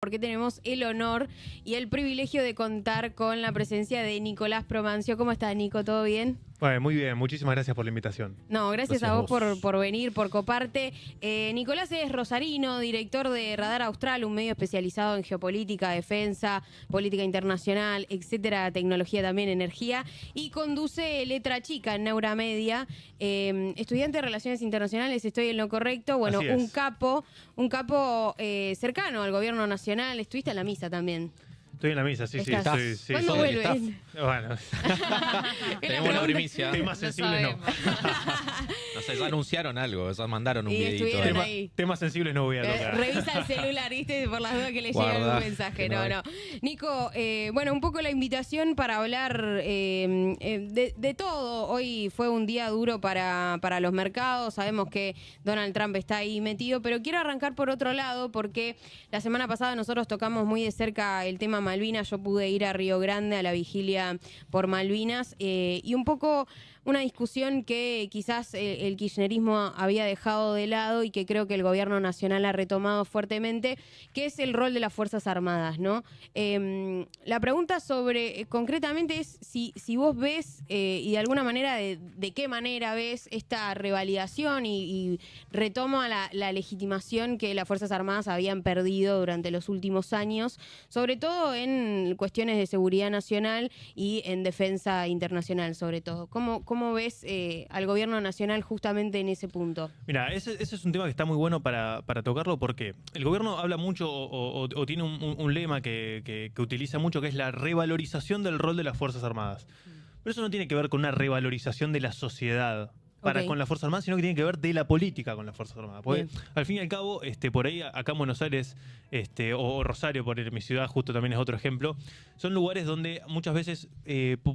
porque tenemos el honor y el privilegio de contar con la presencia de Nicolás Promancio. ¿Cómo estás, Nico? ¿Todo bien? Bueno, muy bien, muchísimas gracias por la invitación. No, gracias a vos por venir, por coparte. Nicolás es rosarino, director de Radar Austral, un medio especializado en geopolítica, defensa, política internacional, etcétera, tecnología también, energía, y conduce Letra Chica en Neura Media. Estudiante de Relaciones Internacionales, estoy en lo correcto. Bueno, un capo cercano al gobierno nacional. Estuviste en la misa también. Estoy en la misa, sí. ¿Cuándo vuelves? Bueno, tenemos una primicia. Temas sensibles no. No sé, ya anunciaron algo, ya mandaron un videito. Temas sensibles no voy a tocar. Revisa el celular, ¿viste? Por las dudas que le llega algún mensaje. No. Nico, bueno, un poco la invitación para hablar de todo. Hoy fue un día duro para los mercados. Sabemos que Donald Trump está ahí metido, pero quiero arrancar por otro lado porque la semana pasada nosotros tocamos muy de cerca el tema Malvinas. Yo pude ir a Río Grande a la vigilia por Malvinas y un poco una discusión que quizás el kirchnerismo había dejado de lado y que creo que el gobierno nacional ha retomado fuertemente, que es el rol de las Fuerzas Armadas, ¿no? La pregunta concretamente es si vos ves y de alguna manera de qué manera ves esta revalidación y retoma la legitimación que las Fuerzas Armadas habían perdido durante los últimos años, sobre todo en cuestiones de seguridad nacional y en defensa internacional, sobre todo. ¿Cómo ves al gobierno nacional justamente en ese punto? Mira, ese es un tema que está muy bueno para tocarlo porque el gobierno habla mucho o tiene un lema que utiliza mucho, que es la revalorización del rol de las Fuerzas Armadas. Pero eso no tiene que ver con una revalorización de la sociedad con las Fuerzas Armadas, sino que tiene que ver de la política con las Fuerzas Armadas. Porque al fin y al cabo, por ahí, acá en Buenos Aires, o Rosario, por mi ciudad, justo también es otro ejemplo, son lugares donde muchas veces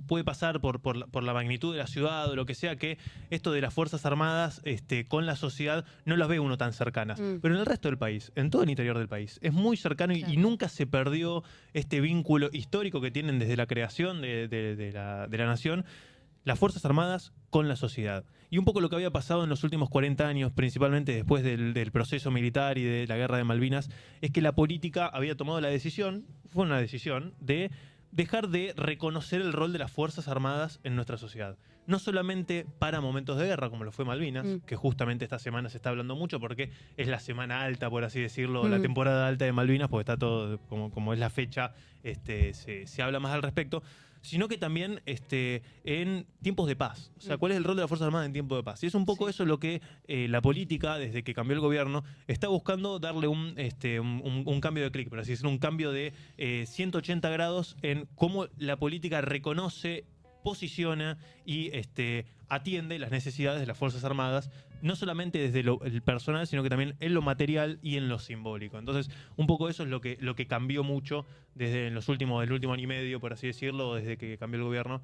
puede pasar por la magnitud de la ciudad o lo que sea, que esto de las Fuerzas Armadas con la sociedad no las ve uno tan cercanas. Pero en el resto del país, en todo el interior del país, es muy cercano y nunca se perdió este vínculo histórico que tienen desde la creación de la nación, las Fuerzas Armadas con la sociedad. Y un poco lo que había pasado en los últimos 40 años, principalmente después del proceso militar y de la guerra de Malvinas, es que la política había tomado la decisión, fue una decisión, de dejar de reconocer el rol de las Fuerzas Armadas en nuestra sociedad. No solamente para momentos de guerra, como lo fue Malvinas, que justamente esta semana se está hablando mucho porque es la semana alta, por así decirlo, la temporada alta de Malvinas, porque está todo, como es la fecha, se habla más al respecto, sino que también en tiempos de paz. O sea, ¿cuál es el rol de las Fuerzas Armadas en tiempo de paz? Y es un poco eso lo que la política, desde que cambió el gobierno, está buscando darle un cambio de clic, por así decirlo, un cambio de 180 grados en cómo la política reconoce, posiciona y atiende las necesidades de las Fuerzas Armadas, no solamente desde el personal, sino que también en lo material y en lo simbólico. Entonces, un poco eso es lo que cambió mucho desde el último año y medio, por así decirlo, desde que cambió el gobierno,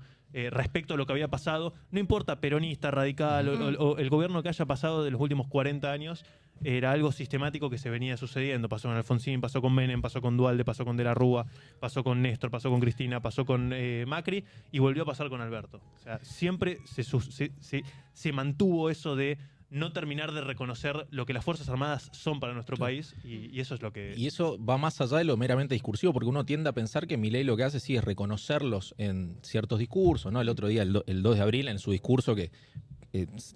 respecto a lo que había pasado. No importa peronista, radical, o el gobierno que haya pasado de los últimos 40 años, era algo sistemático que se venía sucediendo. Pasó con Alfonsín, pasó con Menem, pasó con Duhalde, pasó con De la Rúa, pasó con Néstor, pasó con Cristina, pasó con Macri y volvió a pasar con Alberto. O sea, siempre se mantuvo eso de no terminar de reconocer lo que las Fuerzas Armadas son para nuestro país y eso es lo que... Y eso va más allá de lo meramente discursivo, porque uno tiende a pensar que Milei lo que hace sí es reconocerlos en ciertos discursos, ¿no? El otro día, el 2 de abril, en su discurso que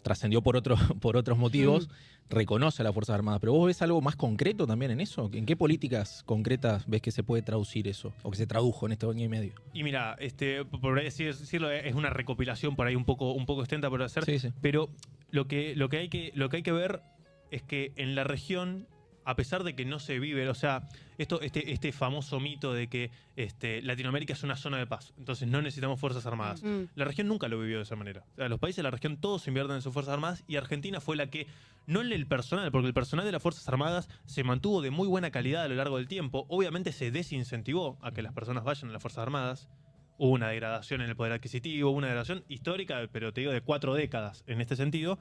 trascendió por otros motivos, reconoce a las Fuerzas Armadas. Pero vos ves algo más concreto también en eso. ¿En qué políticas concretas ves que se puede traducir eso? O que se tradujo en este año y medio. Y mira, por así decirlo, es una recopilación por ahí un poco extensa por hacer. Sí. Pero lo que hay que ver es que en la región, a pesar de que no se vive, o sea, este famoso mito de que Latinoamérica es una zona de paz, entonces no necesitamos Fuerzas Armadas. La región nunca lo vivió de esa manera. O sea, los países de la región todos invierten en sus Fuerzas Armadas y Argentina fue la que, no en el personal, porque el personal de las Fuerzas Armadas se mantuvo de muy buena calidad a lo largo del tiempo. Obviamente se desincentivó a que las personas vayan a las Fuerzas Armadas. Hubo una degradación en el poder adquisitivo, una degradación histórica, pero te digo de 4 décadas en este sentido,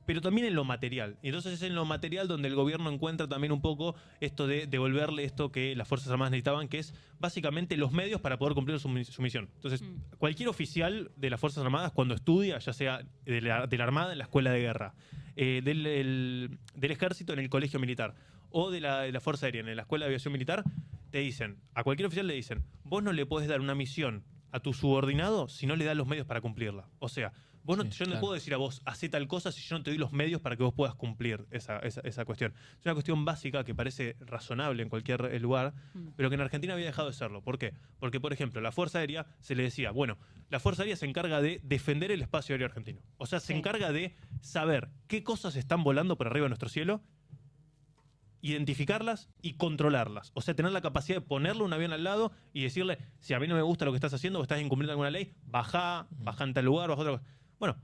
pero también en lo material. Y entonces es en lo material donde el gobierno encuentra también un poco esto de devolverle esto que las Fuerzas Armadas necesitaban, que es básicamente los medios para poder cumplir su misión. Entonces, cualquier oficial de las Fuerzas Armadas, cuando estudia, ya sea de la Armada en la escuela de guerra, del Ejército en el colegio militar, o de la Fuerza Aérea, en la Escuela de Aviación Militar, te dicen, a cualquier oficial le dicen, vos no le podés dar una misión a tu subordinado si no le das los medios para cumplirla. O sea, vos no, yo no te puedo decir a vos, hacé tal cosa si yo no te doy los medios para que vos puedas cumplir esa cuestión. Es una cuestión básica que parece razonable en cualquier lugar, pero que en Argentina había dejado de serlo. ¿Por qué? Porque, por ejemplo, la Fuerza Aérea se le decía, bueno, la Fuerza Aérea se encarga de defender el espacio aéreo argentino. O sea, se encarga de saber qué cosas están volando por arriba de nuestro cielo, identificarlas y controlarlas. O sea, tener la capacidad de ponerle un avión al lado y decirle, si a mí no me gusta lo que estás haciendo o estás incumpliendo alguna ley, baja en tal lugar, baja otra cosa. Bueno,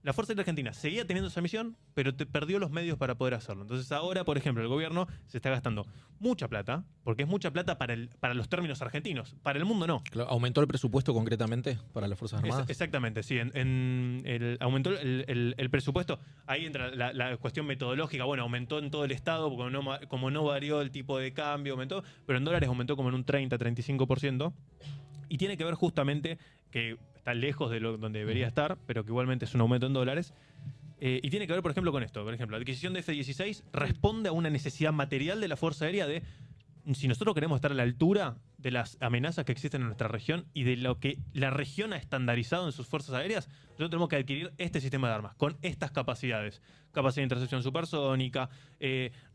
la Fuerza Aérea Argentina seguía teniendo esa misión, pero perdió los medios para poder hacerlo. Entonces ahora, por ejemplo, el gobierno se está gastando mucha plata, porque es mucha plata para los términos argentinos. Para el mundo no. Claro, ¿aumentó el presupuesto concretamente para las Fuerzas Armadas? Exactamente, sí. Aumentó el presupuesto. Ahí entra la cuestión metodológica. Bueno, aumentó en todo el Estado, porque como no varió el tipo de cambio, aumentó, pero en dólares aumentó como en un 30-35%. Y tiene que ver justamente que está lejos de donde debería estar, pero que igualmente es un aumento en dólares. Y tiene que ver, por ejemplo, con esto. Por ejemplo, la adquisición de F-16 responde a una necesidad material de la Fuerza Aérea de, si nosotros queremos estar a la altura de las amenazas que existen en nuestra región y de lo que la región ha estandarizado en sus fuerzas aéreas, nosotros tenemos que adquirir este sistema de armas con estas capacidades. Capacidad de intercepción supersónica,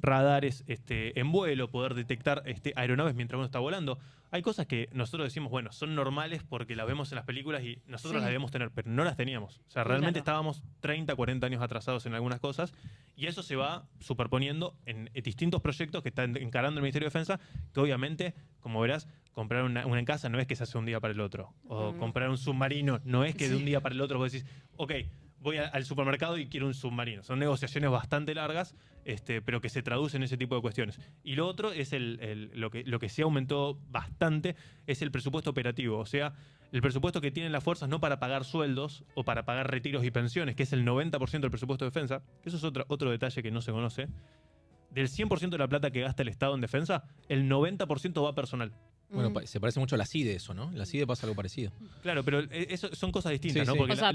radares en vuelo, poder detectar aeronaves mientras uno está volando. Hay cosas que nosotros decimos, bueno, son normales porque las vemos en las películas y nosotros las debemos tener, pero no las teníamos. O sea, realmente estábamos 30, 40 años atrasados en algunas cosas y eso se va superponiendo en distintos proyectos que está encarando el Ministerio de Defensa, que obviamente, como verás, comprar una casa no es que se hace un día para el otro. O comprar un submarino no es que de un día para el otro vos decís, ok, voy al supermercado y quiero un submarino. Son negociaciones bastante largas, pero que se traducen en ese tipo de cuestiones. Y lo otro es lo que sí aumentó bastante, es el presupuesto operativo. O sea, el presupuesto que tienen las fuerzas no para pagar sueldos o para pagar retiros y pensiones, que es el 90% del presupuesto de defensa, que eso es otro detalle que no se conoce. Del 100% de la plata que gasta el Estado en defensa, el 90% va a personal. Bueno, se parece mucho a la CIDE eso, ¿no? La CIDE pasa algo parecido. Claro, pero eso son cosas distintas, ¿no? Sí. Porque, o sea,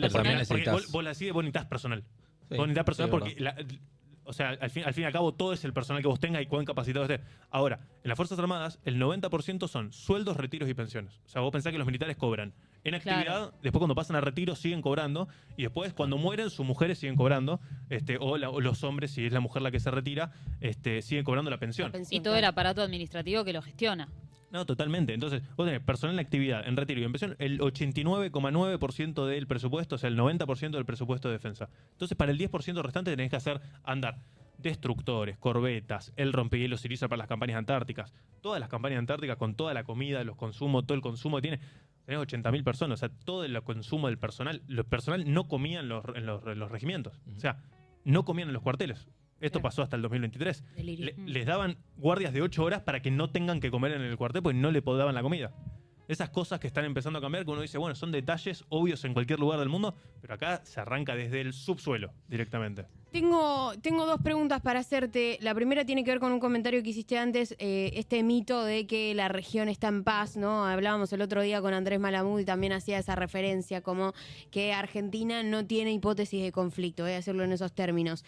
porque vos la CIDE vos necesitas personal. Sí, Vos necesitas personal sí, porque, o sea, al fin y al cabo todo es el personal que vos tengas y cuán capacitado estés. Ahora, en las Fuerzas Armadas, el 90% son sueldos, retiros y pensiones. O sea, vos pensás que los militares cobran en actividad, después cuando pasan a retiro siguen cobrando, y después cuando mueren sus mujeres siguen cobrando, o los hombres, si es la mujer la que se retira, siguen cobrando la pensión. Y todo el aparato administrativo que lo gestiona. No, totalmente. Entonces, vos tenés personal en actividad, en retiro y en pensión, el 89,9% del presupuesto, o sea, el 90% del presupuesto de defensa. Entonces, para el 10% restante tenés que hacer andar destructores, corbetas, el rompehielos Siriza para las campañas antárticas, todas las campañas antárticas con toda la comida, los consumos, todo el consumo que tiene. Tenés 80.000 personas, o sea, todo el consumo del personal. El personal no comía en los regimientos, o sea, no comían en los cuarteles. Esto pasó hasta el 2023. Les daban guardias de 8 horas para que no tengan que comer en el cuartel porque no le daban la comida. Esas cosas que están empezando a cambiar, que uno dice, bueno, son detalles obvios en cualquier lugar del mundo, pero acá se arranca desde el subsuelo directamente. Tengo dos preguntas para hacerte. La primera tiene que ver con un comentario que hiciste antes, este mito de que la región está en paz, ¿no? Hablábamos el otro día con Andrés Malamud y también hacía esa referencia, como que Argentina no tiene hipótesis de conflicto, hacerlo en esos términos.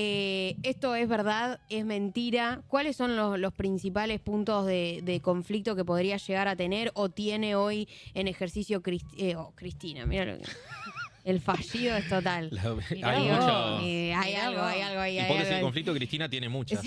¿Esto es verdad? ¿Es mentira? ¿Cuáles son los principales puntos de conflicto que podría llegar a tener o tiene hoy en ejercicio Cristina? Mira lo que... El fallido es total. Hay algo ahí. Hipótesis de conflicto, Cristina tiene muchas.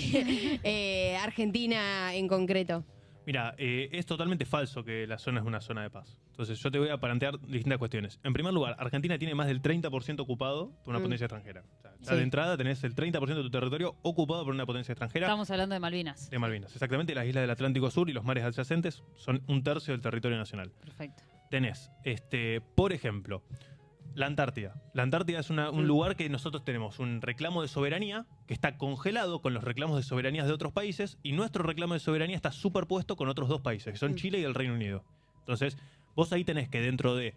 Argentina en concreto. Mira, es totalmente falso que la zona es una zona de paz. Entonces yo te voy a plantear distintas cuestiones. En primer lugar, Argentina tiene más del 30% ocupado por una potencia extranjera. O sea, ya de entrada tenés el 30% de tu territorio ocupado por una potencia extranjera. Estamos hablando de Malvinas. De Malvinas, exactamente. Las islas del Atlántico Sur y los mares adyacentes son 1/3 del territorio nacional. Perfecto. Tenés, por ejemplo, la Antártida. La Antártida es un lugar que nosotros tenemos un reclamo de soberanía que está congelado con los reclamos de soberanías de otros países y nuestro reclamo de soberanía está superpuesto con otros dos países, que son Chile y el Reino Unido. Entonces, vos ahí tenés que dentro de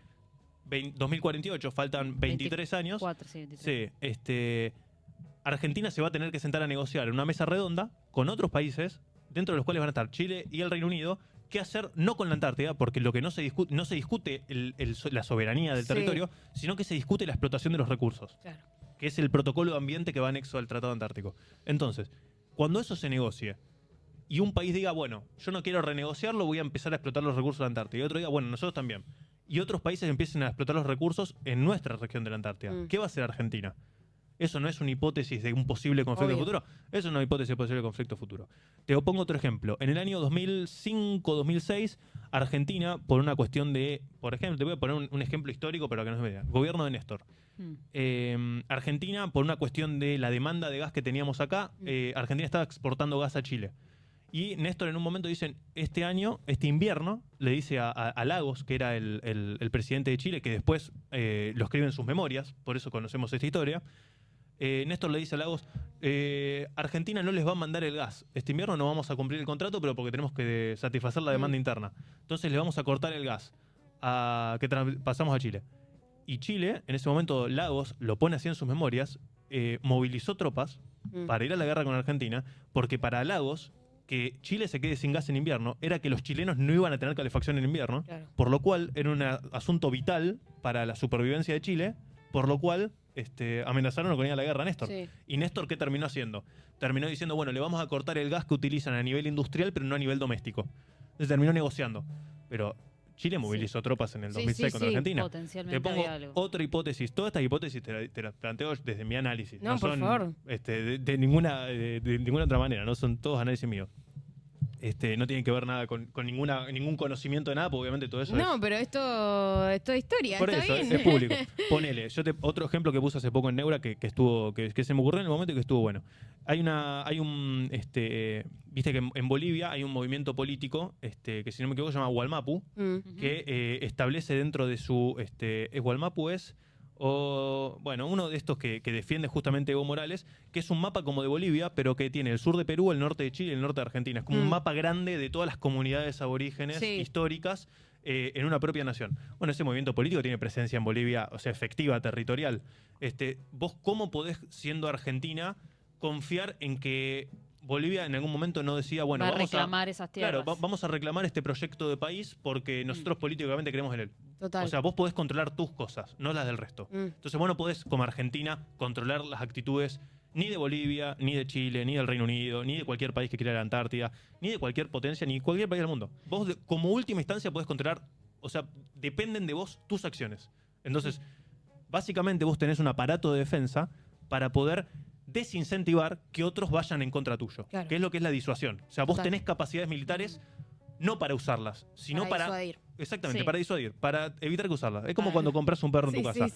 2048, faltan 23 años. 24, sí, 23. Sí, Argentina se va a tener que sentar a negociar en una mesa redonda con otros países, dentro de los cuales van a estar Chile y el Reino Unido, qué hacer no con la Antártida, porque lo que no se discute la soberanía del territorio, sino que se discute la explotación de los recursos, que es el protocolo de ambiente que va anexo al Tratado Antártico. Entonces, Cuando eso se negocie y un país diga, bueno, yo no quiero renegociarlo, voy a empezar a explotar los recursos de la Antártida. Y otro diga, bueno, nosotros también. Y otros países empiecen a explotar los recursos en nuestra región de la Antártida. ¿Qué va a hacer Argentina? Eso no es una hipótesis de un posible conflicto futuro. Eso es una hipótesis de posible conflicto futuro. Te pongo otro ejemplo. En el año 2005-2006, Argentina, por una cuestión de... Por ejemplo, te voy a poner un ejemplo histórico, pero que no se vea. Gobierno de Néstor. Argentina, por una cuestión de la demanda de gas que teníamos acá, Argentina estaba exportando gas a Chile. Y Néstor en un momento dice, este invierno, le dice a Lagos, que era el presidente de Chile, que después lo escribe en sus memorias, por eso conocemos esta historia. Néstor le dice a Lagos, Argentina no les va a mandar el gas. Este invierno no vamos a cumplir el contrato, pero porque tenemos que satisfacer la demanda interna. Entonces le vamos a cortar el gas que pasamos a Chile. Y Chile, en ese momento, Lagos lo pone así en sus memorias, movilizó tropas para ir a la guerra con Argentina, porque para Lagos, que Chile se quede sin gas en invierno, era que los chilenos no iban a tener calefacción en invierno, claro. Por lo cual era un asunto vital para la supervivencia de Chile, por lo cual amenazaron con ir a la guerra a Néstor. Sí. ¿Y Néstor qué terminó haciendo? Terminó diciendo, bueno, le vamos a cortar el gas que utilizan a nivel industrial, pero no a nivel doméstico. Entonces terminó negociando. Pero Chile movilizó tropas en el 2006 contra Argentina. Potencialmente te pongo otra hipótesis. Todas estas hipótesis te las planteo desde mi análisis. No por son favor. De ninguna otra manera. No son todos análisis míos. No tienen que ver nada con ningún conocimiento de nada, porque obviamente todo eso pero esto es historia. Por está eso, bien. es público. Ponele, otro ejemplo que puse hace poco en Neura que se me ocurrió en el momento y que estuvo bueno. Viste que en Bolivia hay un movimiento político que, si no me equivoco, se llama Gualmapu, que establece dentro de su... Gualmapu es... uno de estos que defiende justamente Evo Morales, que es un mapa como de Bolivia, pero que tiene el sur de Perú, el norte de Chile y el norte de Argentina. Es como un mapa grande de todas las comunidades aborígenes históricas en una propia nación. Bueno, ese movimiento político tiene presencia en Bolivia, o sea, efectiva, territorial. ¿Vos cómo podés, siendo Argentina, confiar en que Bolivia en algún momento no decía, bueno, vamos a reclamar esas tierras? Claro, vamos a reclamar este proyecto de país porque nosotros políticamente creemos en él. Total. O sea, vos podés controlar tus cosas, no las del resto. Entonces vos no podés, como Argentina, controlar las actitudes ni de Bolivia, ni de Chile, ni del Reino Unido, ni de cualquier país que quiera la Antártida, ni de cualquier potencia, ni de cualquier país del mundo. Vos, como última instancia, podés controlar, o sea, dependen de vos tus acciones. Entonces, básicamente vos tenés un aparato de defensa para poder desincentivar que otros vayan en contra tuyo, claro. Que es lo que es la disuasión. O sea, vos tenés capacidades militares no para usarlas, sino para disuadir. Exactamente, para disuadir, para evitar que usarlas. Es como cuando compras un perro en tu casa.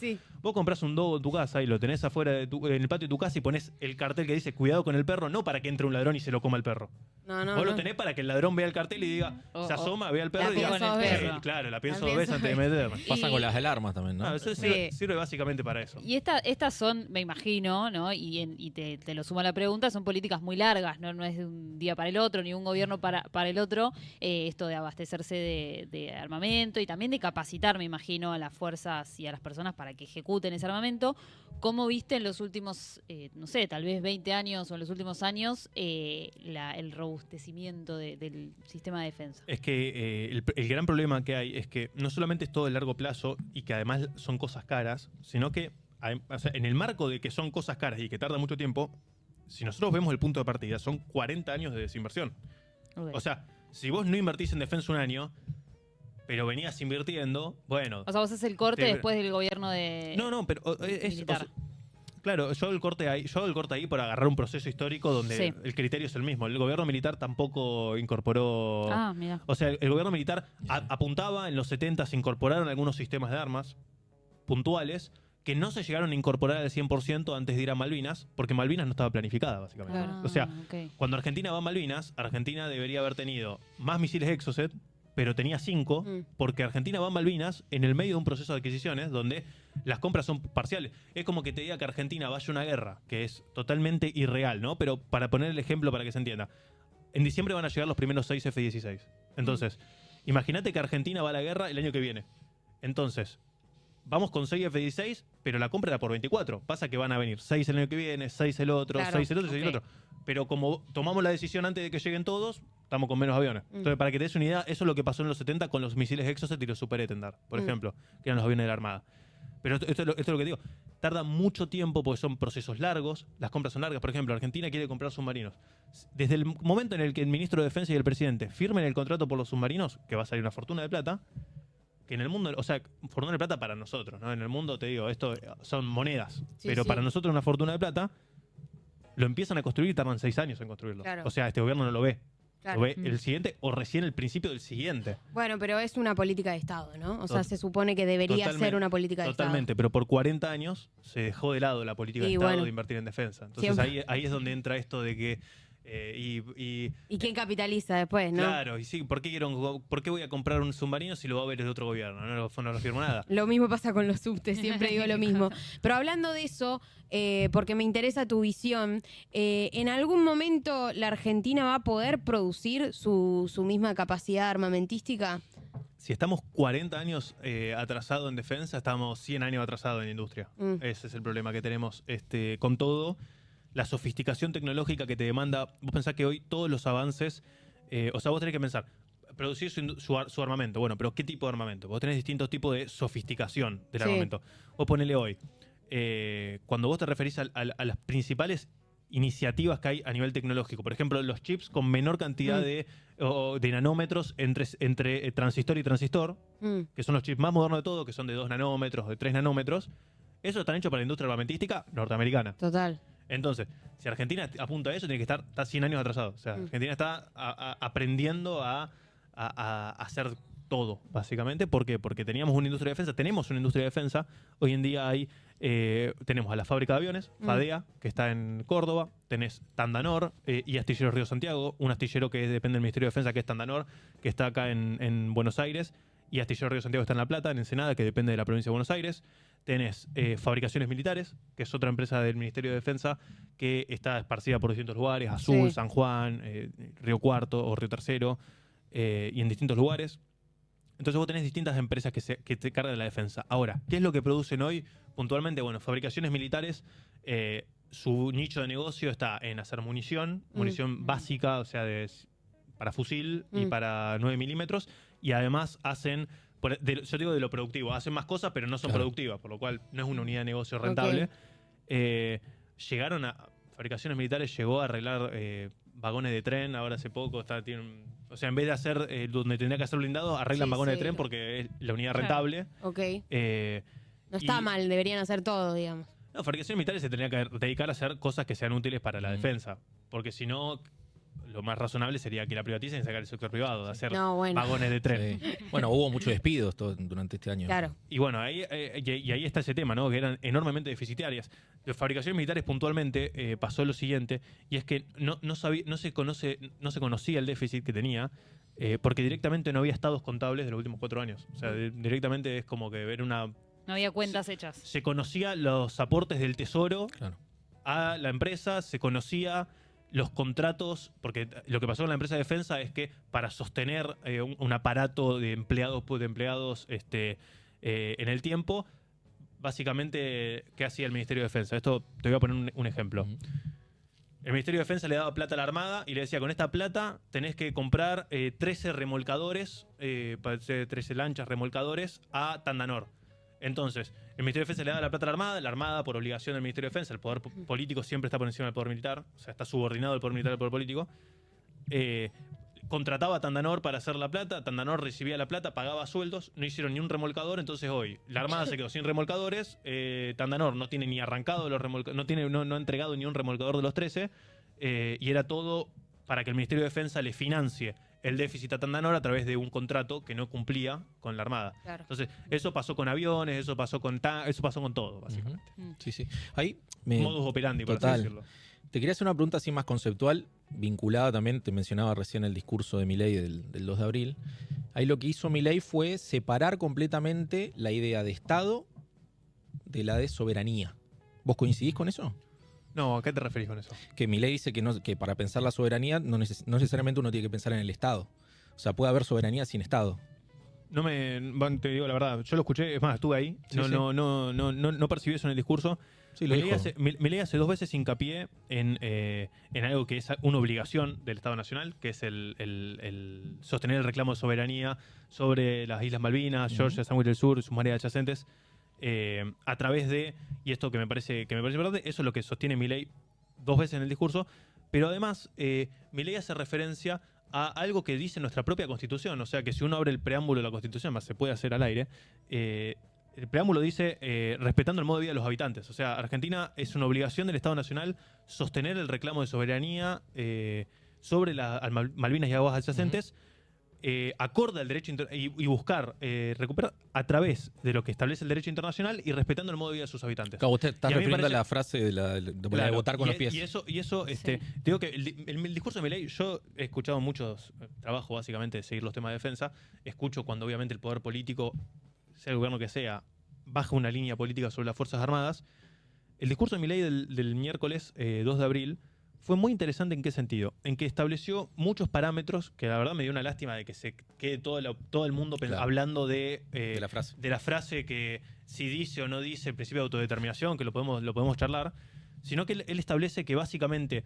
Vos compras un dogo en tu casa y lo tenés afuera en el patio de tu casa y pones el cartel que dice cuidado con el perro, no para que entre un ladrón y se lo coma el perro. Vos lo tenés para que el ladrón vea el cartel y diga, se asoma, vea al perro y diga, claro, la pienso dos veces antes de meterme. Pasa con las alarmas también, ¿no? Eso sirve básicamente para eso. Y estas son, me imagino, ¿no? Y te lo sumo a la pregunta, son políticas muy largas, ¿no? No es de un día para el otro, ni un gobierno para el otro. Esto de abastecerse de armamento y también de capacitar, me imagino, a las fuerzas y a las personas para que ejecuten ese armamento. ¿Cómo viste en los últimos, no sé, tal vez 20 años o en los últimos años el robustecimiento del sistema de defensa? Es que el gran problema que hay es que no solamente es todo de largo plazo y que además son cosas caras, sino que o sea, en el marco de que son cosas caras y que tarda mucho tiempo, si nosotros vemos el punto de partida, son 40 años de desinversión. Okay. O sea, si vos no invertís en defensa un año, pero venías invirtiendo, bueno... O sea, vos haces el corte después del gobierno de... No, pero claro, yo hago el corte ahí por agarrar un proceso histórico donde el criterio es el mismo. El gobierno militar tampoco incorporó... Mira. O sea, el gobierno militar apuntaba, en los 70 se incorporaron algunos sistemas de armas puntuales que no se llegaron a incorporar al 100% antes de ir a Malvinas, porque Malvinas no estaba planificada, básicamente. O sea, cuando Argentina va a Malvinas, Argentina debería haber tenido más misiles Exocet, pero tenía 5, porque Argentina va a Malvinas en el medio de un proceso de adquisiciones donde las compras son parciales. Es como que te diga que Argentina vaya a una guerra, que es totalmente irreal, ¿no? Pero para poner el ejemplo para que se entienda, en diciembre van a llegar los primeros 6 F-16. Entonces, imagínate que Argentina va a la guerra el año que viene. Entonces, vamos con 6 F-16, pero la compra era por 24. Pasa que van a venir 6 el año que viene, 6 el otro, 6 el otro, 6 el otro. Pero como tomamos la decisión antes de que lleguen todos, estamos con menos aviones. Entonces, para que te des una idea, eso es lo que pasó en los 70 con los misiles Exocet y los Super Étendard, por ejemplo, que eran los aviones de la Armada. Pero esto es lo que digo. Tarda mucho tiempo porque son procesos largos, las compras son largas. Por ejemplo, Argentina quiere comprar submarinos. Desde el momento en el que el ministro de Defensa y el presidente firmen el contrato por los submarinos, que va a salir una fortuna de plata, que en el mundo, o sea, fortuna de plata para nosotros, ¿no? En el mundo, te digo, esto son monedas, pero para nosotros una fortuna de plata, lo empiezan a construir y tardan 6 años en construirlo. Claro. O sea, este gobierno no lo ve. Claro. Lo ve el siguiente o recién el principio del siguiente. Bueno, pero es una política de Estado, ¿no? O sea, se supone que debería ser una política de Estado. Totalmente, pero por 40 años se dejó de lado la política de Estado de invertir en defensa. Entonces ahí es donde entra esto de que... ¿Y quién capitaliza después, no? Claro, y sí, ¿por qué voy a comprar un submarino si lo va a ver el otro gobierno? No lo firmo nada. Lo mismo pasa con los subtes, siempre digo lo mismo. Pero hablando de eso, porque me interesa tu visión, ¿en algún momento la Argentina va a poder producir su misma capacidad armamentística? Si estamos 40 años atrasados en defensa, estamos 100 años atrasados en industria. Ese es el problema que tenemos con todo. La sofisticación tecnológica que te demanda. Vos pensás que hoy todos los avances, o sea, vos tenés que pensar, producir su armamento. Bueno, pero ¿qué tipo de armamento? Vos tenés distintos tipos de sofisticación del armamento. Vos ponele hoy, cuando vos te referís a las principales iniciativas que hay a nivel tecnológico, por ejemplo, los chips con menor cantidad de nanómetros entre transistor y transistor, que son los chips más modernos de todo, que son de 2 nanómetros, de 3 nanómetros, esos están hechos para la industria armamentística norteamericana. Total. Entonces, si Argentina apunta a eso, tiene que estar 100 años atrasado. O sea, Argentina está aprendiendo a hacer todo, básicamente. ¿Por qué? Porque teníamos una industria de defensa, tenemos una industria de defensa. Hoy en día tenemos a la fábrica de aviones, FADEA, que está en Córdoba. Tenés Tandanor y Astilleros Río Santiago, un astillero que depende del Ministerio de Defensa, que es Tandanor, que está acá en Buenos Aires. Y Astillero Río Santiago está en La Plata, en Ensenada, que depende de la provincia de Buenos Aires. Tenés Fabricaciones Militares, que es otra empresa del Ministerio de Defensa, que está esparcida por distintos lugares, Azul, San Juan, Río Cuarto o Río Tercero, y en distintos lugares. Entonces vos tenés distintas empresas que se cargan de la defensa. Ahora, ¿qué es lo que producen hoy puntualmente? Bueno, Fabricaciones Militares, su nicho de negocio está en hacer munición básica, o sea, para fusil y para 9 milímetros, y además hacen... yo digo de lo productivo, hacen más cosas pero no son productivas, por lo cual no es una unidad de negocio rentable. Fabricaciones Militares llegó a arreglar vagones de tren, ahora hace poco o sea, en vez de hacer donde tendría que hacer blindado, arreglan vagones de tren porque es la unidad rentable. No está mal, deberían hacer todo, digamos. No, Fabricaciones Militares se tendría que dedicar a hacer cosas que sean útiles para la defensa, porque si no... Lo más razonable sería que la privaticen y sacar el sector privado, de hacer vagones de tren. Sí. Bueno, hubo muchos despidos durante este año. Claro. Y bueno, ahí está ese tema, ¿no? Que eran enormemente deficitarias. De Fabricaciones Militares puntualmente pasó lo siguiente, y es que no se conocía el déficit que tenía, porque directamente no había estados contables de los últimos 4 años. O sea, directamente es como que ver una... No había cuentas hechas. Se conocía los aportes del Tesoro a la empresa, se conocía... los contratos, porque lo que pasó con la empresa de defensa es que para sostener un aparato de empleados en el tiempo, básicamente, ¿qué hacía el Ministerio de Defensa? Esto te voy a poner un ejemplo. El Ministerio de Defensa le daba plata a la Armada y le decía, con esta plata tenés que comprar 13 remolcadores, 13 lanchas remolcadores a Tandanor. Entonces, el Ministerio de Defensa le da la plata a la Armada por obligación del Ministerio de Defensa, el poder político siempre está por encima del poder militar, o sea, está subordinado el poder militar al poder político, contrataba a Tandanor para hacer la plata, Tandanor recibía la plata, pagaba sueldos, no hicieron ni un remolcador, entonces hoy la Armada se quedó sin remolcadores, Tandanor no tiene ni arrancado los remolcadores, no ha entregado ni un remolcador de los 13, y era todo para que el Ministerio de Defensa le financie el déficit a Tandanor a través de un contrato que no cumplía con la Armada. Claro. Entonces, eso pasó con aviones, eso pasó con todo, básicamente. Sí. Ahí modus operandi, por así decirlo. Te quería hacer una pregunta así más conceptual, vinculada también, te mencionaba recién el discurso de Milei del 2 de abril. Ahí lo que hizo Milei fue separar completamente la idea de Estado de la de soberanía. ¿Vos coincidís con eso? No, ¿a qué te referís con eso? Que Milei dice que para pensar la soberanía no necesariamente uno tiene que pensar en el Estado. O sea, puede haber soberanía sin Estado. Te digo la verdad, yo lo escuché, es más, estuve ahí, no percibí eso en el discurso. Sí, Milei hace 2 veces hincapié en algo que es una obligación del Estado Nacional, que es el sostener el reclamo de soberanía sobre las Islas Malvinas, Georgia, Sandwich del Sur y sus mareas adyacentes. a través de, y esto que me parece importante, eso es lo que sostiene Milei 2 veces en el discurso, pero además Milei hace referencia a algo que dice nuestra propia Constitución, o sea que si uno abre el preámbulo de la Constitución, más se puede hacer al aire, el preámbulo dice respetando el modo de vida de los habitantes, o sea, Argentina es una obligación del Estado Nacional sostener el reclamo de soberanía sobre Malvinas y aguas adyacentes, acorde al derecho y buscar recuperar a través de lo que establece el derecho internacional y respetando el modo de vida de sus habitantes. Claro, usted está Y a mí me refiriendo a parece- la frase de Claro, votar con los pies. Y eso te digo que el discurso de Milei, yo he escuchado muchos trabajos básicamente de seguir los temas de defensa, escucho cuando obviamente el poder político, sea el gobierno que sea, baja una línea política sobre las Fuerzas Armadas. El discurso de Milei del miércoles 2 de abril fue muy interesante. ¿En qué sentido? En que estableció muchos parámetros que la verdad me dio una lástima de que se quede todo el mundo Claro. hablando de la frase. que si dice o no dice el principio de autodeterminación, que lo podemos charlar, sino que él establece que básicamente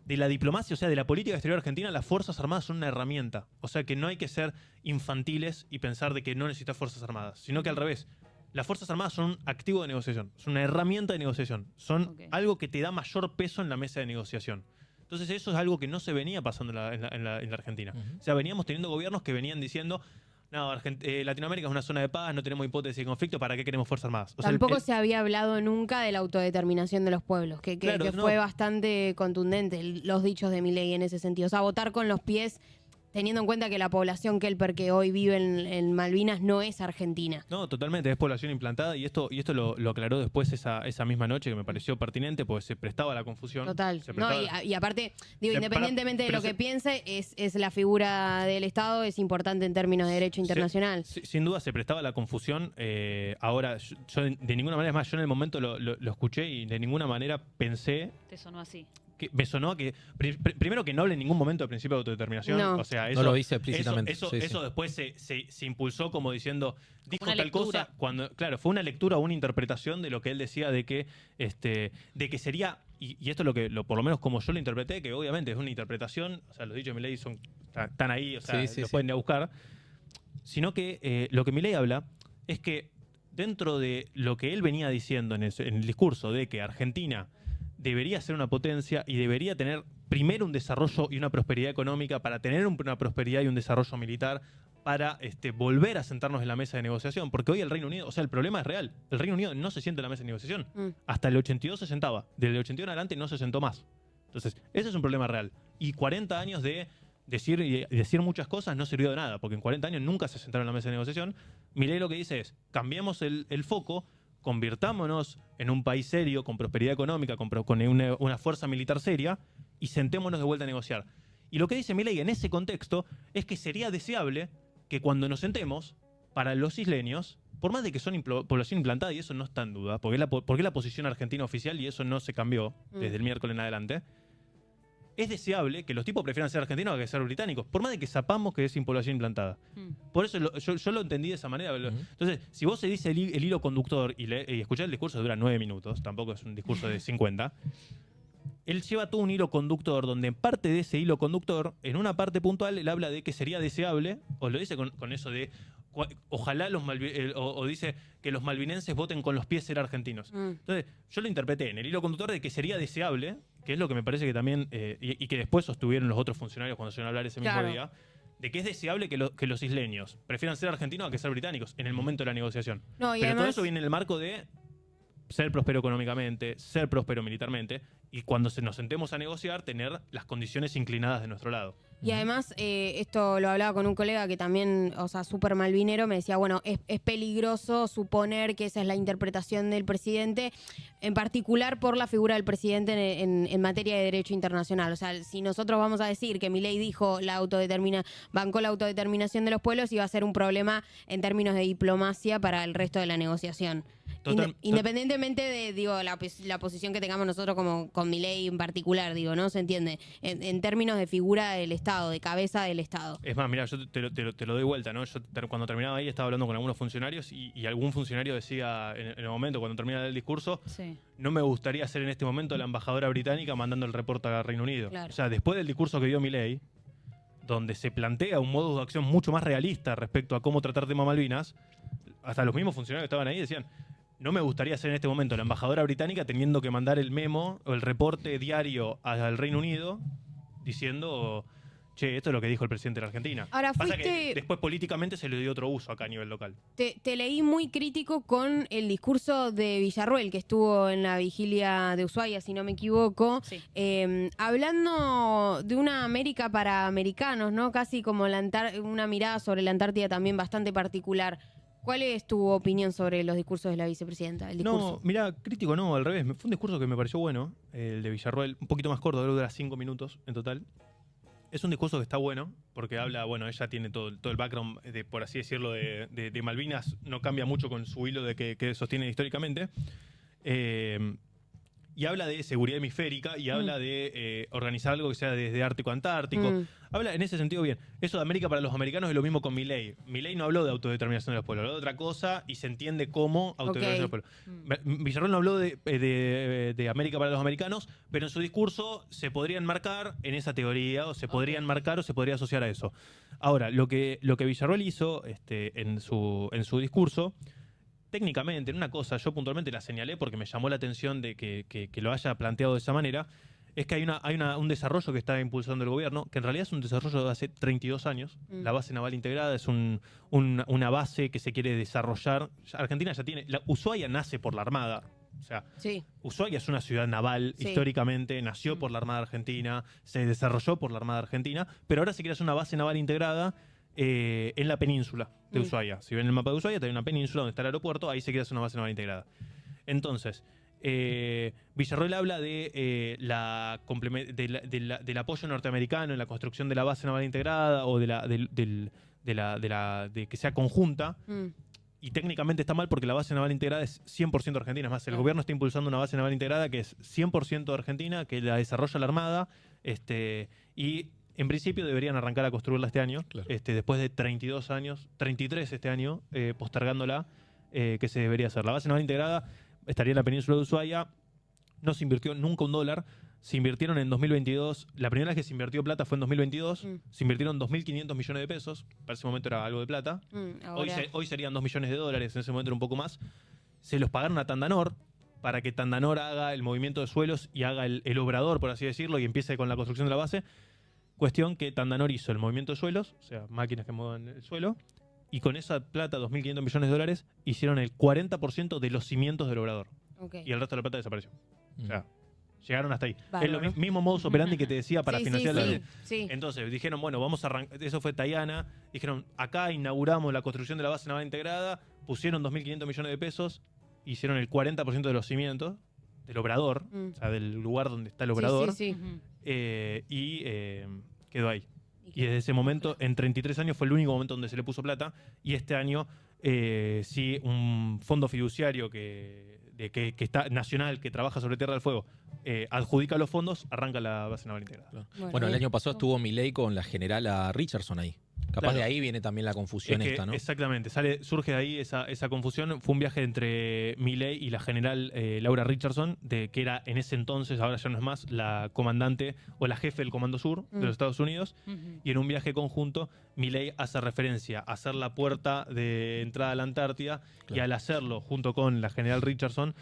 de la diplomacia, o sea, de la política exterior argentina, las Fuerzas Armadas son una herramienta. O sea, que no hay que ser infantiles y pensar de que no necesitas Fuerzas Armadas, sino que al revés. Las Fuerzas Armadas son un activo de negociación, son una herramienta de negociación, son algo que te da mayor peso en la mesa de negociación. Entonces eso es algo que no se venía pasando en la Argentina. O sea, veníamos teniendo gobiernos que venían diciendo, no, Latinoamérica es una zona de paz, no tenemos hipótesis de conflicto, ¿para qué queremos Fuerzas Armadas? O sea, Tampoco se había hablado nunca de la autodeterminación de los pueblos, que Claro, no. fue bastante contundente los dichos de Milei en ese sentido. O sea, votar con los pies, teniendo en cuenta que la población kelper que hoy vive en Malvinas no es argentina. No, totalmente, es población implantada y esto lo aclaró después esa misma noche, que me pareció pertinente porque se prestaba a la confusión. Total. Se No, prestaba- y aparte, digo, independientemente de pero lo que se- piense, es la figura del Estado, es importante en términos de derecho internacional. Sin duda se prestaba a la confusión. Ahora, yo de ninguna manera, es más, yo en el momento lo escuché y de ninguna manera pensé, Te sonó así. que me sonó a que, primero que no hable en ningún momento del principio de autodeterminación. No. O sea, No eso, lo dice explícitamente. Eso Sí, sí. después se impulsó como diciendo, dijo una tal lectura. cosa, cuando, claro, fue una lectura o una interpretación de lo que él decía de que sería, y esto es por lo menos como yo lo interpreté, que obviamente es una interpretación, o sea, los dichos de Milei están ahí, o sea, Sí, lo sí. pueden ir a buscar, sino que lo que Milei habla es que dentro de lo que él venía diciendo en el discurso de que Argentina debería ser una potencia y debería tener primero un desarrollo y una prosperidad económica para tener una prosperidad y un desarrollo militar para volver a sentarnos en la mesa de negociación. Porque hoy el Reino Unido, o sea, el problema es real. El Reino Unido no se sienta en la mesa de negociación. Hasta el 82 se sentaba. Desde el 82 en adelante no se sentó más. Entonces, ese es un problema real. Y 40 años de decir muchas cosas no sirvió de nada, porque en 40 años nunca se sentaron en la mesa de negociación. Milei lo que dice es, cambiemos el foco, convirtámonos en un país serio, con prosperidad económica, con una fuerza militar seria, y sentémonos de vuelta a negociar. Y lo que dice Milei en ese contexto es que sería deseable que cuando nos sentemos, para los isleños, por más de que son población implantada, y eso no está en duda, porque es la posición argentina oficial y eso no se cambió desde el miércoles en adelante, es deseable que los tipos prefieran ser argentinos que ser británicos, por más de que sepamos que es sin población implantada. Por eso yo lo entendí de esa manera. Entonces, si vos se dice el hilo conductor y escuchar el discurso dura 9 minutos, tampoco es un discurso de 50, él lleva todo un hilo conductor donde en parte de ese hilo conductor, en una parte puntual, él habla de que sería deseable, o lo dice con eso de ojalá o dice que los malvinenses voten con los pies ser argentinos. Entonces, yo lo interpreté en el hilo conductor de que sería deseable, que es lo que me parece que también, y que después sostuvieron los otros funcionarios cuando se iban a hablar ese mismo Claro. día, de que es deseable que los isleños prefieran ser argentinos a que ser británicos en el momento de la negociación. No, y Pero todo además- eso viene en el marco de ser próspero económicamente, ser próspero militarmente, y cuando nos sentemos a negociar, tener las condiciones inclinadas de nuestro lado. Y además, esto lo hablaba con un colega que también, o sea, súper malvinero, me decía, bueno, es peligroso suponer que esa es la interpretación del presidente, en particular por la figura del presidente en materia de derecho internacional. O sea, si nosotros vamos a decir que Milei dijo bancó la autodeterminación de los pueblos, iba a ser un problema en términos de diplomacia para el resto de la negociación. Independientemente de, digo, la posición que tengamos nosotros como con Milei en particular, digo, ¿no? ¿Se entiende? En términos de figura del Estado, de cabeza del Estado. Es más, mira, yo te lo doy vuelta, ¿no? Yo cuando terminaba ahí estaba hablando con algunos funcionarios y algún funcionario decía en el momento, cuando termina el discurso, Sí. no me gustaría ser en este momento la embajadora británica mandando el reporte al Reino Unido. Claro. O sea, después del discurso que dio Milei, donde se plantea un modo de acción mucho más realista respecto a cómo tratar tema Malvinas, hasta los mismos funcionarios que estaban ahí decían, no me gustaría ser en este momento la embajadora británica teniendo que mandar el memo o el reporte diario al Reino Unido diciendo, che, esto es lo que dijo el presidente de la Argentina. Ahora, Pasa que después políticamente se le dio otro uso acá a nivel local. Te leí muy crítico con el discurso de Villarroel, que estuvo en la vigilia de Ushuaia, si no me equivoco, Sí. hablando de una América para americanos, ¿no? Casi como una mirada sobre la Antártida también bastante particular. ¿Cuál es tu opinión sobre los discursos de la vicepresidenta? El discurso. No, mira, crítico no, al revés. Fue un discurso que me pareció bueno, el de Villarroel, un poquito más corto, dura 5 minutos en total. Es un discurso que está bueno, porque habla, bueno, ella tiene todo el background, por así decirlo, de Malvinas, no cambia mucho con su hilo de que sostiene históricamente. Y habla de seguridad hemisférica y habla de organizar algo que sea desde Ártico a Antártico. Habla en ese sentido bien. Eso de América para los americanos es lo mismo con Milei. Milei no habló de autodeterminación de los pueblos, habló de otra cosa y se entiende cómo autodeterminación de los pueblos. Villarroel no habló de América para los americanos, pero en su discurso se podría enmarcar en esa teoría, o se podría enmarcar o se podría asociar a eso. Ahora, lo que Villarroel hizo en su discurso, técnicamente, en una cosa, yo puntualmente la señalé porque me llamó la atención de que lo haya planteado de esa manera, es que hay un desarrollo que está impulsando el gobierno, que en realidad es un desarrollo de hace 32 años. La base naval integrada es una base que se quiere desarrollar. Argentina ya tiene... Ushuaia nace por la Armada. O sea, Ushuaia es una ciudad naval históricamente, nació por la Armada Argentina, se desarrolló por la Armada Argentina, pero ahora se quiere hacer una base naval integrada en la península de Ushuaia. Si ven el mapa de Ushuaia, hay una península donde está el aeropuerto, ahí se quiere hacer una base naval integrada. Entonces, Villarroel habla del apoyo norteamericano en la construcción de la base naval integrada o de que sea conjunta. Y técnicamente está mal porque la base naval integrada es 100% argentina. Es más, el gobierno está impulsando una base naval integrada que es 100% argentina, que la desarrolla la Armada, y en principio deberían arrancar a construirla este año, después de 32 años, 33 este año, postergándola, que se debería hacer. La base naval integrada estaría en la península de Ushuaia, no se invirtió nunca $1, se invirtieron en 2022, la primera vez que se invirtió plata fue en 2022, se invirtieron 2.500 millones de pesos, para ese momento era algo de plata, hoy serían $2 millones, en ese momento era un poco más, se los pagaron a Tandanor, para que Tandanor haga el movimiento de suelos y haga el obrador, por así decirlo, y empiece con la construcción de la base. Cuestión que Tandanor hizo el movimiento de suelos, o sea, máquinas que muevan el suelo, y con esa plata, 2.500 millones, hicieron el 40% de los cimientos del obrador. Y el resto de la plata desapareció. O sea, llegaron hasta ahí. Bárbaro. Es lo mismo modus operandi que te decía para financiar la ley. Sí. Entonces dijeron, bueno, vamos a arrancar. Eso fue Tayana. Dijeron, acá inauguramos la construcción de la base naval integrada, pusieron 2.500 millones de pesos, hicieron el 40% de los cimientos del obrador, o sea, del lugar donde está el obrador. Y quedó ahí. Y desde ese momento, en 33 años, fue el único momento donde se le puso plata. Y este año, sí, un fondo fiduciario que está nacional, que trabaja sobre Tierra del Fuego, adjudica los fondos, arranca la base naval integrada. Bueno, el año pasado estuvo Milei con la generala Richardson ahí. Capaz de ahí viene también la confusión esta, ¿no? Exactamente, surge de ahí esa confusión. Fue un viaje entre Milei y la general Laura Richardson, que era en ese entonces, ahora ya no es más, la comandante o la jefe del Comando Sur de los Estados Unidos. Y en un viaje conjunto, Milei hace referencia a hacer la puerta de entrada a la Antártida, y al hacerlo junto con la general Richardson,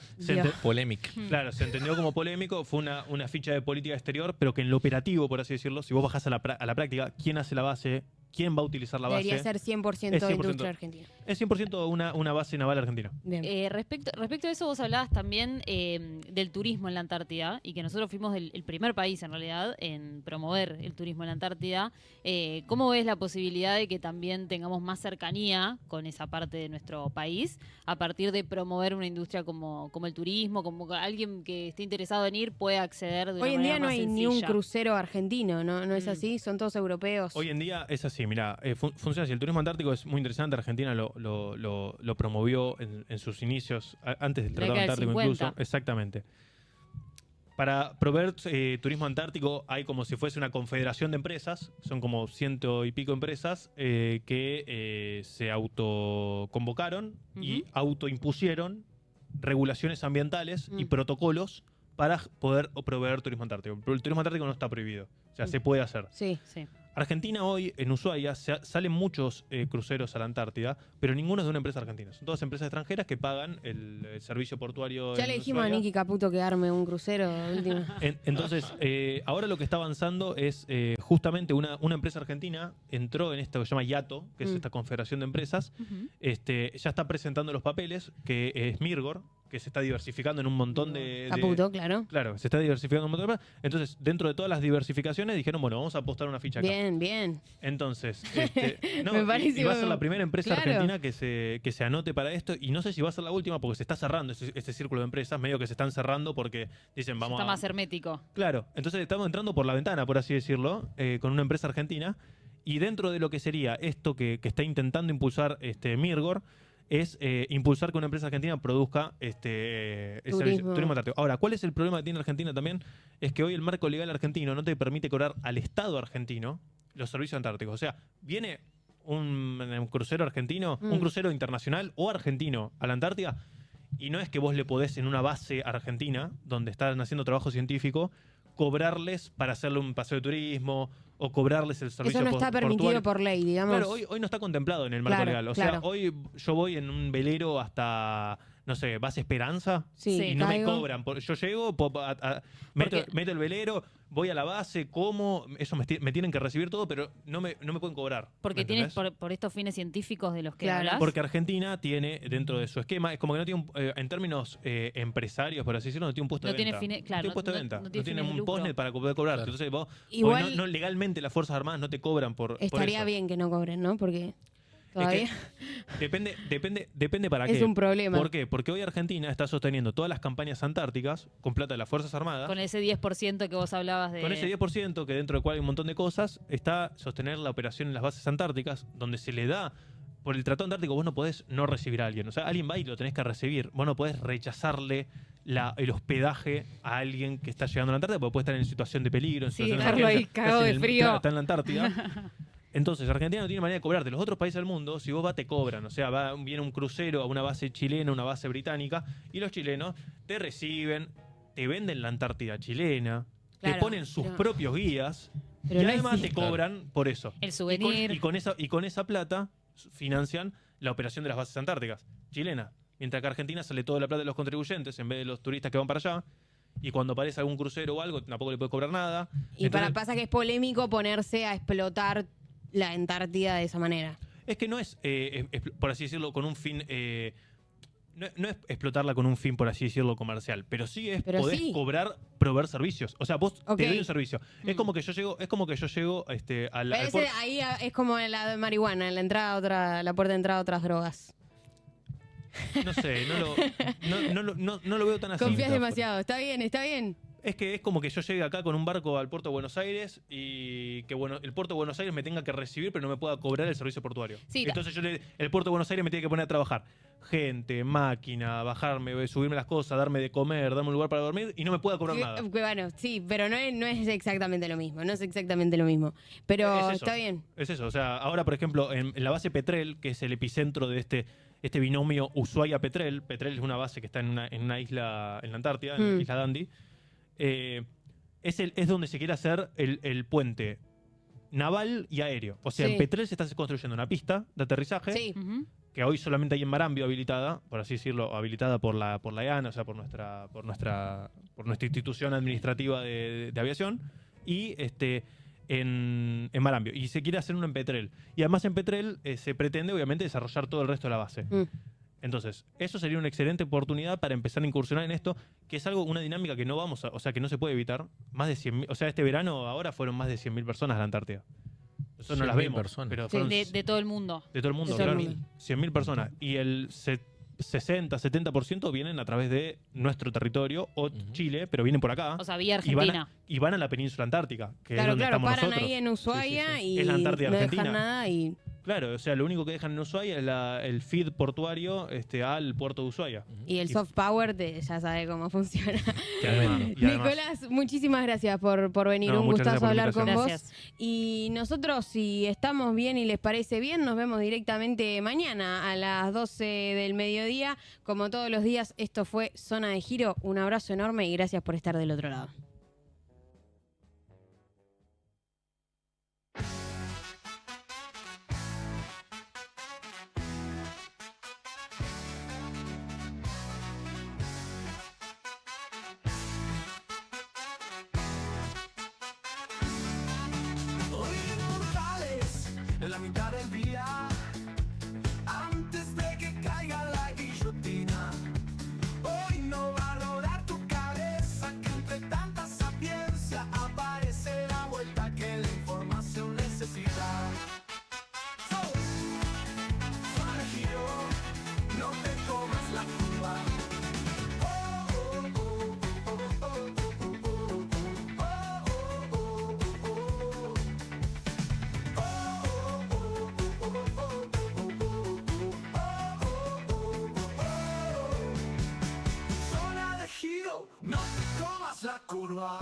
polémica. Claro, se entendió como polémico, fue una ficha de política exterior, pero que en lo operativo, por así decirlo, si vos bajás a la práctica, ¿quién hace la base? ¿Quién va a utilizar la base? Debería ser 100% de industria argentina. Es 100% una base naval argentina. Respecto a eso, vos hablabas también del turismo en la Antártida, y que nosotros fuimos el primer país, en realidad, en promover el turismo en la Antártida. ¿Cómo ves la posibilidad de que también tengamos más cercanía con esa parte de nuestro país a partir de promover una industria como el turismo, como que alguien que esté interesado en ir pueda acceder de una manera más sencilla? Hoy en día no hay ni un crucero argentino, ¿no es así? Son todos europeos. Hoy en día es así, mira, funciona así. El turismo antártico es muy interesante. Argentina lo promovió en sus inicios, antes del Tratado Antártico incluso. Exactamente. Para proveer turismo antártico hay como si fuese una confederación de empresas, son como 100 y pico empresas que se autoconvocaron y autoimpusieron regulaciones ambientales y protocolos para poder proveer turismo antártico. Pero el turismo antártico no está prohibido, o sea, se puede hacer. Sí. Argentina hoy, en Ushuaia, salen muchos cruceros a la Antártida, pero ninguno es de una empresa argentina. Son todas empresas extranjeras que pagan el servicio portuario. Ya en le dijimos Ushuaia. a Nicky Caputo que arme un crucero. Último. Entonces, ahora lo que está avanzando es justamente una empresa argentina entró en esto que se llama IATO, que es esta confederación de empresas. Ya está presentando los papeles, que es Mirgor, que se está diversificando en un montón de... Caputo, claro. Claro, se está diversificando en un montón de empresas. Entonces, dentro de todas las diversificaciones, dijeron, bueno, vamos a apostar una ficha acá. Bien, bien. Entonces, Me parece y va a ser la primera empresa claro. argentina que se anote para esto, y no sé si va a ser la última porque se está cerrando este círculo de empresas, medio que se están cerrando porque dicen, vamos Está más hermético. Claro, entonces estamos entrando por la ventana, por así decirlo, con una empresa argentina, y dentro de lo que sería esto que está intentando impulsar Mirgor, es impulsar que una empresa argentina produzca el servicio turismo antártico. Ahora, ¿cuál es el problema que tiene Argentina también? Es que hoy el marco legal argentino no te permite cobrar al Estado argentino los servicios antárticos. O sea, viene un crucero argentino, un crucero internacional o argentino a la Antártida, y no es que vos le podés en una base argentina, donde están haciendo trabajo científico, cobrarles para hacerle un paseo de turismo o cobrarles el servicio Eso no está permitido portuario. por ley, digamos. Claro, hoy no está contemplado en el marco Claro, legal. O claro. sea, hoy yo voy en un velero hasta, no sé, base Esperanza Sí, y no caigo. me cobran. Yo llego, meto el velero, voy a la base, como, eso me tienen que recibir todo, pero no me pueden cobrar. Porque ¿me tienes entendés? por estos fines científicos de los que Claro. hablas. Porque Argentina tiene dentro de su esquema, es como que no tiene, en términos empresarios, por así decirlo, no tiene un puesto No de tiene venta. fines- claro, no tiene un puesto de no- venta. no No tiene tiene fines de un lucro. postnet para poder cobrar. Claro. Entonces vos, Igual- hoy legalmente las Fuerzas Armadas no te cobran por Estaría eso. bien que no cobren, ¿no? Porque todavía Depende para es qué. un problema. ¿Por qué? Porque hoy Argentina está sosteniendo todas las campañas antárticas con plata de las Fuerzas Armadas. Con ese 10% que vos hablabas de... Con ese 10%, que dentro del cual hay un montón de cosas, está sostener la operación en las bases antárticas, donde se le da, por el Tratado Antártico, vos no podés no recibir a alguien. O sea, alguien va y lo tenés que recibir. Vos no podés rechazarle el hospedaje a alguien que está llegando a la Antártida, porque puede estar en situación de peligro, en Sí, situación de dejarlo ahí emergencia. cagado Estás de en frío. claro, está en la Antártida. Entonces, Argentina no tiene manera de cobrarte. Los otros países del mundo, si vos vas, te cobran. O sea, viene un crucero a una base chilena, una base británica, y los chilenos te reciben, te venden la Antártida chilena, Claro, te ponen sus pero- propios guías, pero y no además te existe. cobran por eso. El souvenir. Y con esa plata financian la operación de las bases antárticas chilenas. Mientras que Argentina sale toda la plata de los contribuyentes en vez de los turistas que van para allá. Y cuando aparece algún crucero o algo, tampoco le puede cobrar nada. Y Entonces, pasa que es polémico ponerse a explotar la Antártida de esa manera. es que no es, por así decirlo, con un fin... no es explotarla con un fin, por así decirlo, comercial, pero sí es Pero poder sí. cobrar, proveer servicios. O sea, vos Ok. te doy un servicio. Es como que yo llego, al Pero al ese puerto- ahí es como la de marihuana, la entrada la puerta de entrada a otras drogas. No sé, no lo veo tan así. Confías demasiado. Está bien, está bien. Es que es como que yo llegue acá con un barco al puerto de Buenos Aires y que el puerto de Buenos Aires me tenga que recibir, pero no me pueda cobrar el servicio portuario. Sí, Entonces el puerto de Buenos Aires me tiene que poner a trabajar. Gente, máquina, bajarme, subirme las cosas, darme de comer, darme un lugar para dormir y no me pueda cobrar nada. Bueno, sí, pero no es exactamente lo mismo. No es exactamente lo mismo. Pero Es eso. está bien. Es eso. O sea, ahora, por ejemplo, en la base Petrel, que es el epicentro de este binomio Ushuaia-Petrel. Petrel es una base que está en una isla en la Antártida, en la isla Dundee. Es donde se quiere hacer el puente naval y aéreo. O sea, Sí. en Petrel se está construyendo una pista de aterrizaje Sí. Ujú. que hoy solamente hay en Marambio habilitada, por así decirlo, habilitada por la EANA, o sea, por nuestra institución administrativa de aviación, y en Marambio. Y se quiere hacer uno en Petrel. Y además en Petrel se pretende, obviamente, desarrollar todo el resto de la base. Entonces, eso sería una excelente oportunidad para empezar a incursionar en esto, que es una dinámica que no o sea, que no se puede evitar. Más de 100.000, o sea, este verano ahora fueron más de 100.000 personas a la Antártida. Nosotros no las 100.000 vemos, personas. pero Sí. fueron De todo el mundo. de todo el mundo, De todo el claro. mundo. 100.000 personas. Y el 60-70% vienen a través de nuestro territorio o Chile, pero vienen por acá. O sea, vía y van, Argentina. y van a la península antártica, que es Claro, donde claro, estamos paran nosotros. ahí en Ushuaia Sí, sí, sí. y Es la Antártida no Argentina. dejan nada y... Claro, o sea, lo único que dejan en Ushuaia es el feed portuario al puerto de Ushuaia. Y el soft power ya sabe cómo funciona. Que además- y además- Nicolás, muchísimas gracias por venir. No, Un muchas gustazo gracias por la hablar con invitación. vos. Gracias. Y nosotros, si estamos bien y les parece bien, nos vemos directamente mañana a las 12 del mediodía. Como todos los días, esto fue Zona de Giro. Un abrazo enorme y gracias por estar del otro lado. la curva.